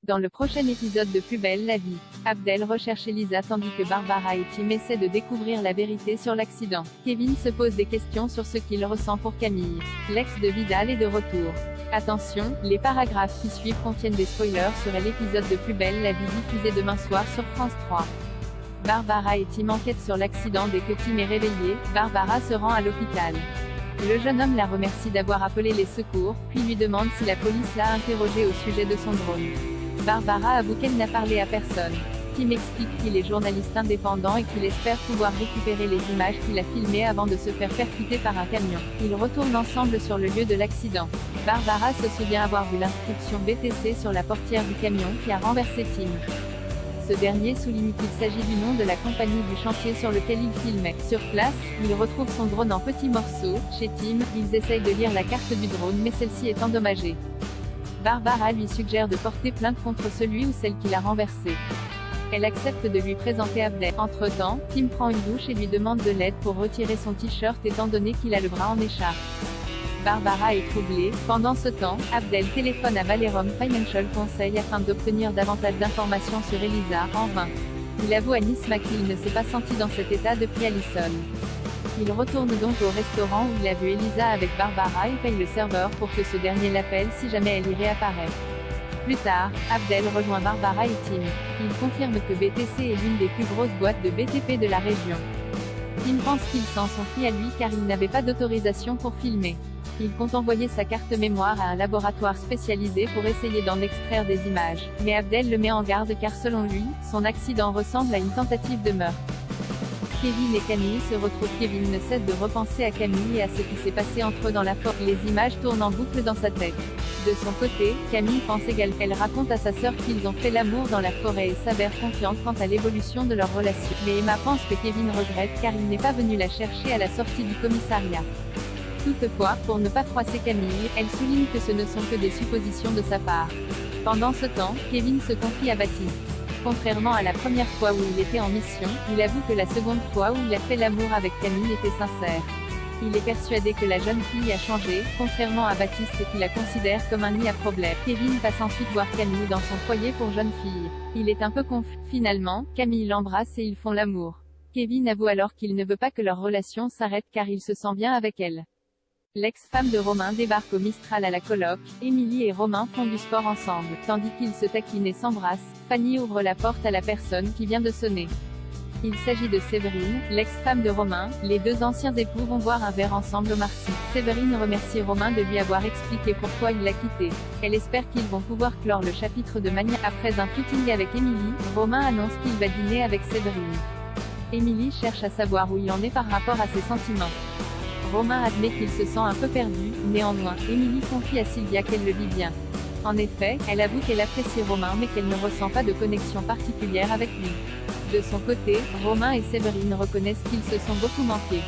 Dans le prochain épisode de Plus belle la vie, Abdel recherche Elisa tandis que Barbara et Tim essaient de découvrir la vérité sur l'accident. Kevin se pose des questions sur ce qu'il ressent pour Camille. L'ex de Vidal est de retour. Attention, les paragraphes qui suivent contiennent des spoilers sur l'épisode de Plus belle la vie diffusé demain soir sur France 3. Barbara et Tim enquêtent sur l'accident. Dès que Tim est réveillé, Barbara se rend à l'hôpital. Le jeune homme la remercie d'avoir appelé les secours, puis lui demande si la police l'a interrogé au sujet de son drone. Barbara avoue qu'elle n'a parlé à personne. Tim explique qu'il est journaliste indépendant et qu'il espère pouvoir récupérer les images qu'il a filmées avant de se faire percuter par un camion. Ils retournent ensemble sur le lieu de l'accident. Barbara se souvient avoir vu l'inscription BTC sur la portière du camion qui a renversé Tim. Ce dernier souligne qu'il s'agit du nom de la compagnie du chantier sur lequel il filmait. Sur place, il retrouve son drone en petits morceaux. Chez Tim, ils essayent de lire la carte du drone mais celle-ci est endommagée. Barbara lui suggère de porter plainte contre celui ou celle qui l'a renversé. Elle accepte de lui présenter Abdel. Entre-temps, Tim prend une douche et lui demande de l'aide pour retirer son t-shirt étant donné qu'il a le bras en écharpe. Barbara est troublée. Pendant ce temps, Abdel téléphone à Valerum Financial Conseil afin d'obtenir davantage d'informations sur Elisa, en vain. Il avoue à Nisma qu'il ne s'est pas senti dans cet état depuis Allison. Il retourne donc au restaurant où il a vu Elisa avec Barbara et paye le serveur pour que ce dernier l'appelle si jamais elle y réapparaît. Plus tard, Abdel rejoint Barbara et Tim. Il confirme que BTC est l'une des plus grosses boîtes de BTP de la région. Tim pense qu'ils s'en sont pris à lui car il n'avait pas d'autorisation pour filmer. Il compte envoyer sa carte mémoire à un laboratoire spécialisé pour essayer d'en extraire des images. Mais Abdel le met en garde car selon lui, son accident ressemble à une tentative de meurtre. Kevin et Camille se retrouvent. Kevin ne cesse de repenser à Camille et à ce qui s'est passé entre eux dans la forêt. Les images tournent en boucle dans sa tête. De son côté, Camille pense également. Elle raconte à sa sœur qu'ils ont fait l'amour dans la forêt et s'avère confiante quant à l'évolution de leur relation. Mais Emma pense que Kevin regrette car il n'est pas venu la chercher à la sortie du commissariat. Toutefois, pour ne pas froisser Camille, elle souligne que ce ne sont que des suppositions de sa part. Pendant ce temps, Kevin se confie à Baptiste. Contrairement à la première fois où il était en mission, il avoue que la seconde fois où il a fait l'amour avec Camille était sincère. Il est persuadé que la jeune fille a changé, contrairement à Baptiste qui la considère comme un nid à problème. Kevin passe ensuite voir Camille dans son foyer pour jeune fille. Il est un peu confus. Finalement, Camille l'embrasse et ils font l'amour. Kevin avoue alors qu'il ne veut pas que leur relation s'arrête car il se sent bien avec elle. L'ex-femme de Romain débarque au Mistral à la coloc. Émilie et Romain font du sport ensemble. Tandis qu'ils se taquinent et s'embrassent, Fanny ouvre la porte à la personne qui vient de sonner. Il s'agit de Séverine, l'ex-femme de Romain. Les deux anciens époux vont boire un verre ensemble au Marcy. Séverine remercie Romain de lui avoir expliqué pourquoi il l'a quitté. Elle espère qu'ils vont pouvoir clore le chapitre de manière. Après un footing avec Émilie, Romain annonce qu'il va dîner avec Séverine. Émilie cherche à savoir où il en est par rapport à ses sentiments. Romain admet qu'il se sent un peu perdu. Néanmoins, Émilie confie à Sylvia qu'elle le vit bien. En effet, elle avoue qu'elle apprécie Romain mais qu'elle ne ressent pas de connexion particulière avec lui. De son côté, Romain et Séverine reconnaissent qu'ils se sont beaucoup manqué.